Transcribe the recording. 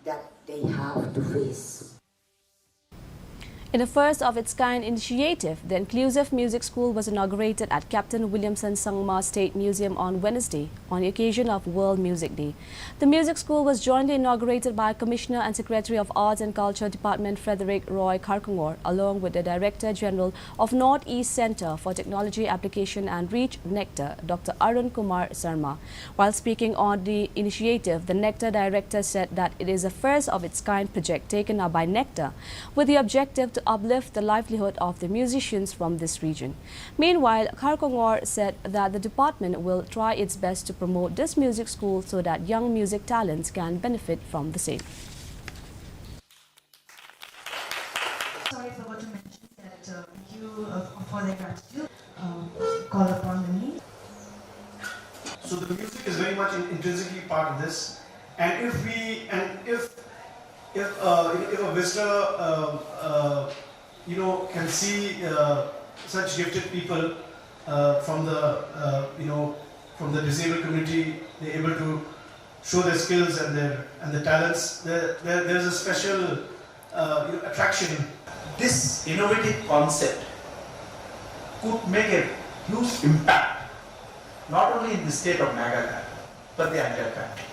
that they have to face. In a first-of-its-kind initiative, the Inclusive Music School was inaugurated at Captain Williamson Sangma State Museum on Wednesday, on the occasion of World Music Day. The music school was jointly inaugurated by Commissioner and Secretary of Arts and Culture Department Frederick Roy Karkangor, along with the Director General of North East Centre for Technology Application and Reach, NECTA, Dr. Arun Kumar Sarma. While speaking on the initiative, the NECTA Director said that it is a first-of-its-kind project taken up by NECTA with the objective to uplift the livelihood of the musicians from this region. Meanwhile, Karkangor said that the department will try its best to promote this music school so that young music talents can benefit from the same. Sorry, I forgot to mention that for their gratitude, call upon the need. So the music is very much intrinsically part of this, and if a visitor, can see such gifted people from the disabled community, they're able to show their skills and their talents. There's a special attraction. This innovative concept could make a huge impact, not only in the state of Nagaland, but the entire country.